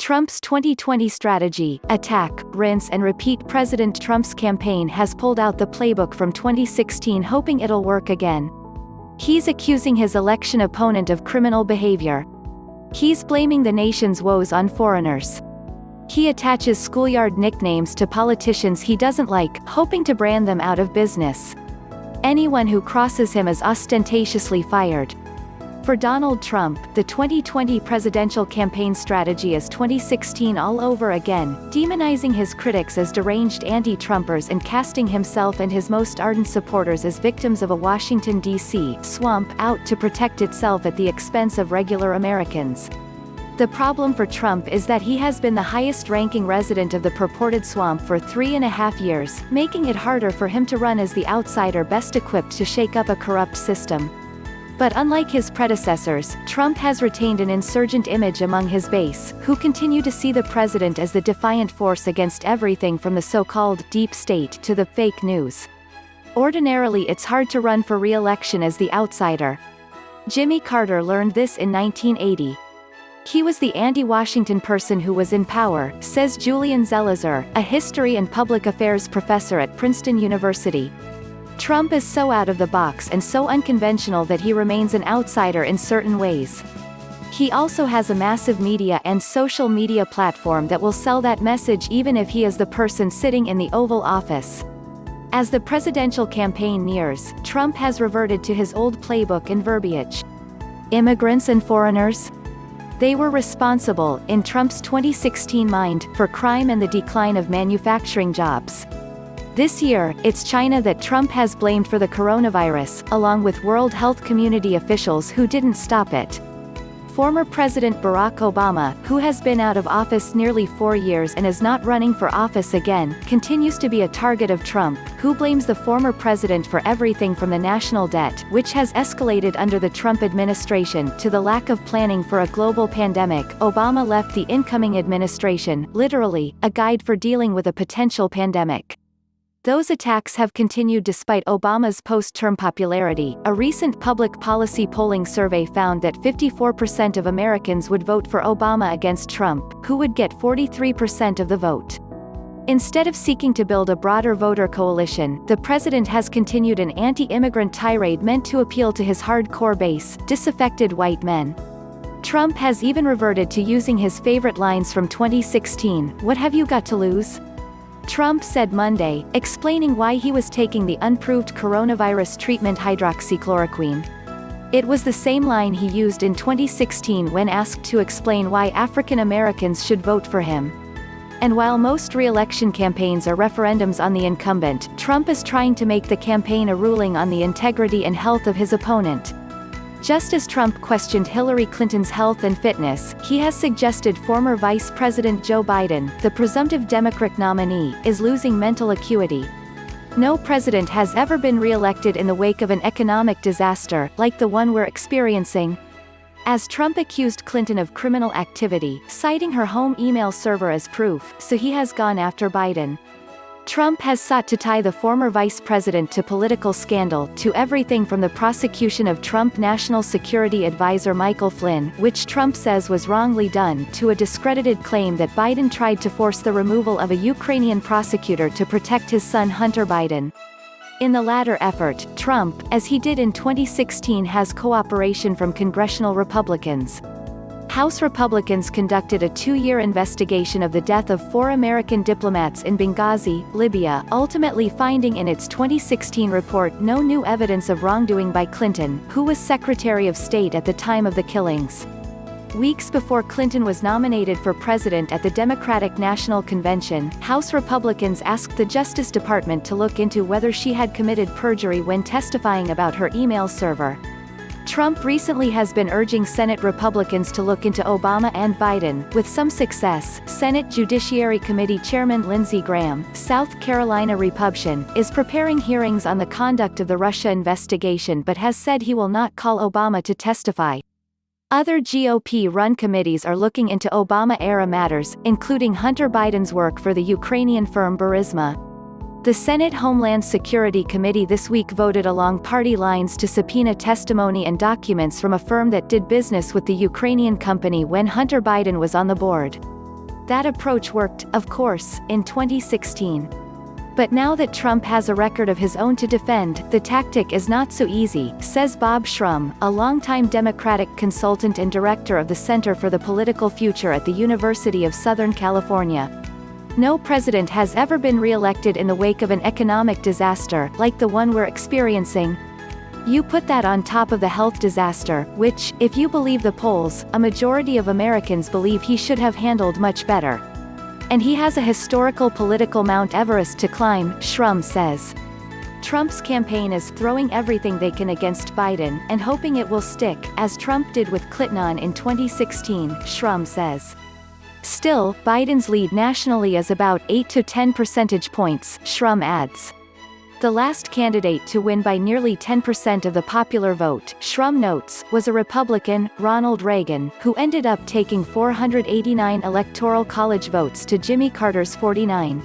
Trump's 2020 strategy, attack, rinse and repeat. President Trump's campaign has pulled out the playbook from 2016 hoping it'll work again. He's accusing his election opponent of criminal behavior. He's blaming the nation's woes on foreigners. He attaches schoolyard nicknames to politicians he doesn't like, hoping to brand them out of business. Anyone who crosses him is ostentatiously fired. For Donald Trump, the 2020 presidential campaign strategy is 2016 all over again, demonizing his critics as deranged anti-Trumpers and casting himself and his most ardent supporters as victims of a Washington, D.C. swamp out to protect itself at the expense of regular Americans. The problem for Trump is that he has been the highest-ranking resident of the purported swamp for 3.5 years, making it harder for him to run as the outsider best equipped to shake up a corrupt system. But unlike his predecessors, Trump has retained an insurgent image among his base, who continue to see the president as the defiant force against everything from the so-called deep state to the fake news. Ordinarily, it's hard to run for re-election as the outsider. Jimmy Carter learned this in 1980. He was the anti-Washington person who was in power, says Julian Zelizer, a history and public affairs professor at Princeton University. Trump is so out of the box and so unconventional that he remains an outsider in certain ways. He also has a massive media and social media platform that will sell that message even if he is the person sitting in the Oval Office. As the presidential campaign nears, Trump has reverted to his old playbook and verbiage. Immigrants and foreigners? They were responsible, in Trump's 2016 mind, for crime and the decline of manufacturing jobs. This year, it's China that Trump has blamed for the coronavirus, along with World Health Community officials who didn't stop it. Former President Barack Obama, who has been out of office nearly 4 years and is not running for office again, continues to be a target of Trump, who blames the former president for everything from the national debt, which has escalated under the Trump administration, to the lack of planning for a global pandemic. Obama left the incoming administration, literally, a guide for dealing with a potential pandemic. Those attacks have continued despite Obama's post-term popularity. A recent public policy polling survey found that 54% of Americans would vote for Obama against Trump, who would get 43% of the vote. Instead of seeking to build a broader voter coalition, the president has continued an anti-immigrant tirade meant to appeal to his hardcore base, disaffected white men. Trump has even reverted to using his favorite lines from 2016, "What have you got to lose?" Trump said Monday, explaining why he was taking the unproved coronavirus treatment hydroxychloroquine. It was the same line he used in 2016 when asked to explain why African Americans should vote for him. And while most re-election campaigns are referendums on the incumbent, Trump is trying to make the campaign a ruling on the integrity and health of his opponent. Just as Trump questioned Hillary Clinton's health and fitness, he has suggested former Vice President Joe Biden, the presumptive Democrat nominee, is losing mental acuity. No president has ever been re-elected in the wake of an economic disaster, like the one we're experiencing. As Trump accused Clinton of criminal activity, citing her home email server as proof, so he has gone after Biden. Trump has sought to tie the former vice president to political scandal, to everything from the prosecution of Trump National Security Advisor Michael Flynn, which Trump says was wrongly done, to a discredited claim that Biden tried to force the removal of a Ukrainian prosecutor to protect his son Hunter Biden. In the latter effort, Trump, as he did in 2016, has cooperation from congressional Republicans. House Republicans conducted a 2-year investigation of the death of 4 American diplomats in Benghazi, Libya, ultimately finding in its 2016 report no new evidence of wrongdoing by Clinton, who was Secretary of State at the time of the killings. Weeks before Clinton was nominated for president at the Democratic National Convention, House Republicans asked the Justice Department to look into whether she had committed perjury when testifying about her email server. Trump recently has been urging Senate Republicans to look into Obama and Biden, with some success. Senate Judiciary Committee Chairman Lindsey Graham, South Carolina Republican, is preparing hearings on the conduct of the Russia investigation but has said he will not call Obama to testify. Other GOP-run committees are looking into Obama-era matters, including Hunter Biden's work for the Ukrainian firm Burisma. The Senate Homeland Security Committee this week voted along party lines to subpoena testimony and documents from a firm that did business with the Ukrainian company when Hunter Biden was on the board. That approach worked, of course, in 2016. But now that Trump has a record of his own to defend, the tactic is not so easy, says Bob Shrum, a longtime Democratic consultant and director of the Center for the Political Future at the University of Southern California. No president has ever been re-elected in the wake of an economic disaster, like the one we're experiencing. You put that on top of the health disaster, which, if you believe the polls, a majority of Americans believe he should have handled much better. And he has a historical political Mount Everest to climb, Shrum says. Trump's campaign is throwing everything they can against Biden, and hoping it will stick, as Trump did with Clinton in 2016, Shrum says. Still, Biden's lead nationally is about 8 to 10 percentage points, Shrum adds. The last candidate to win by nearly 10% of the popular vote, Shrum notes, was a Republican, Ronald Reagan, who ended up taking 489 electoral college votes to Jimmy Carter's 49.